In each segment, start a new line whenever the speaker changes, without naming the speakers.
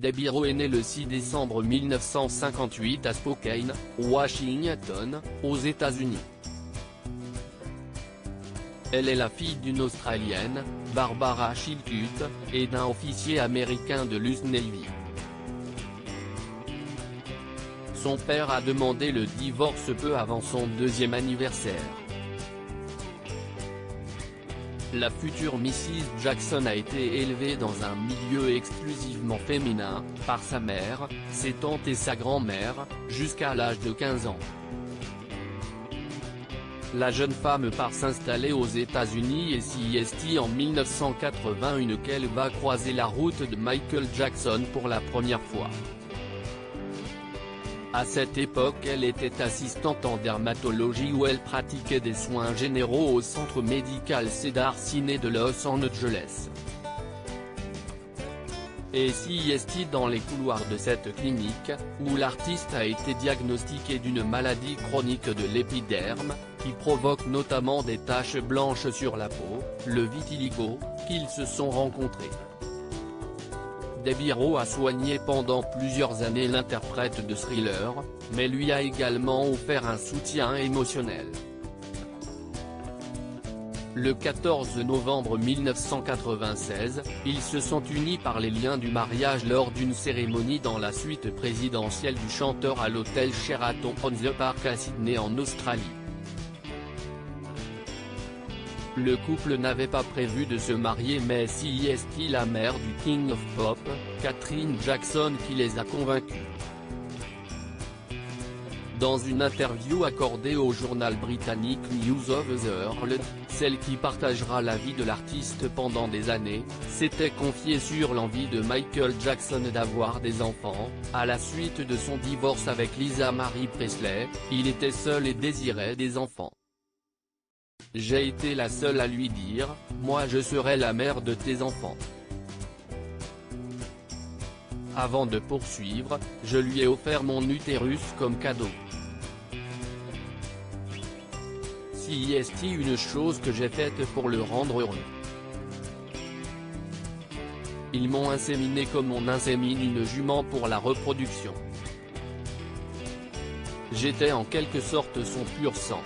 Debbie Rowe est née le 6 décembre 1958 à Spokane, Washington, aux États-Unis. Elle est la fille d'une Australienne, Barbara Chilcutt, et d'un officier américain de l'US Navy. Son père a demandé le divorce peu avant son deuxième anniversaire. La future Mrs Jackson a été élevée dans un milieu exclusivement féminin, par sa mère, ses tantes et sa grand-mère, jusqu'à l'âge de 15 ans. La jeune femme part s'installer aux États-Unis et s'y estie en 1981 qu'elle va croiser la route de Michael Jackson pour la première fois. À cette époque elle était assistante en dermatologie où elle pratiquait des soins généraux au centre médical Cedars-Sinai de Los Angeles. Et s'y estie dans les couloirs de cette clinique, où l'artiste a été diagnostiqué d'une maladie chronique de l'épiderme, qui provoque notamment des taches blanches sur la peau, le vitiligo, qu'ils se sont rencontrés. Debbie Rowe a soigné pendant plusieurs années l'interprète de Thriller, mais lui a également offert un soutien émotionnel. Le 14 novembre 1996, ils se sont unis par les liens du mariage lors d'une cérémonie dans la suite présidentielle du chanteur à l'hôtel Sheraton on the Park à Sydney en Australie. Le couple n'avait pas prévu de se marier mais c'est la mère du King of Pop, Catherine Jackson qui les a convaincus. Dans une interview accordée au journal britannique News of the World, celle qui partagera la vie de l'artiste pendant des années, s'était confiée sur l'envie de Michael Jackson d'avoir des enfants. À la suite de son divorce avec Lisa Marie Presley, il était seul et désirait des enfants. J'ai été la seule à lui dire, moi je serai la mère de tes enfants. Avant de poursuivre, je lui ai offert mon utérus comme cadeau. C'est une chose que j'ai faite pour le rendre heureux. Ils m'ont inséminé comme on insémine une jument pour la reproduction. J'étais en quelque sorte son pur sang.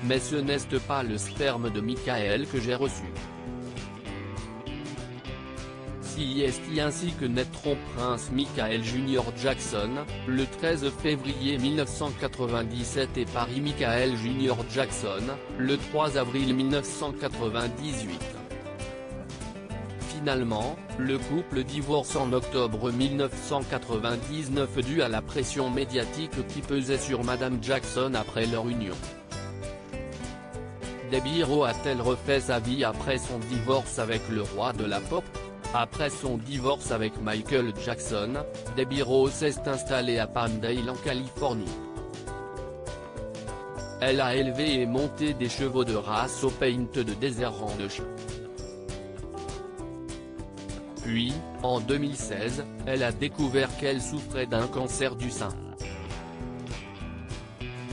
Mais ce n'est pas le sperme de Michael que j'ai reçu. C'est ainsi que naîtront Prince Michael Jr. Jackson, le 13 février 1997 et Paris Michael Jr. Jackson, le 3 avril 1998. Finalement, le couple divorce en octobre 1999 dû à la pression médiatique qui pesait sur Madame Jackson après leur union. Debbie Rowe a-t-elle refait sa vie après son divorce avec le roi de la pop? Après son divorce avec Michael Jackson, Debbie Rowe s'est installée à Palmdale en Californie. Elle a élevé et monté des chevaux de race au Paint de Desert Ranch. Puis, en 2016, elle a découvert qu'elle souffrait d'un cancer du sein.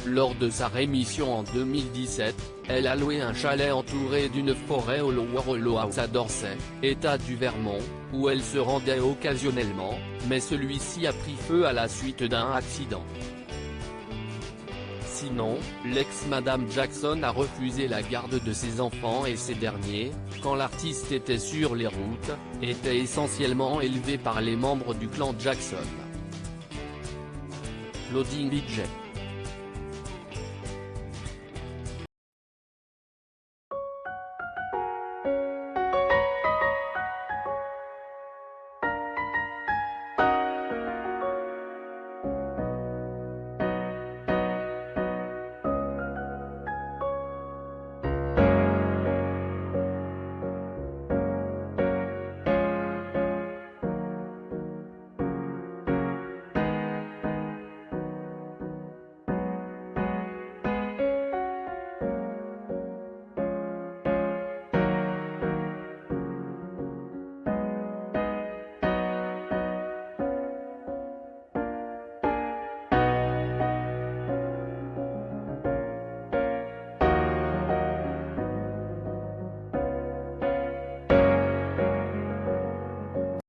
Lors de sa rémission en 2017, elle a loué un chalet entouré d'une forêt au Lower Hollow House à Dorset, État du Vermont, où elle se rendait occasionnellement, mais celui-ci a pris feu à la suite d'un accident. Sinon, l'ex-Madame Jackson a refusé la garde de ses enfants et ces derniers, quand l'artiste était sur les routes, étaient essentiellement élevés par les membres du clan Jackson. Loading DJ.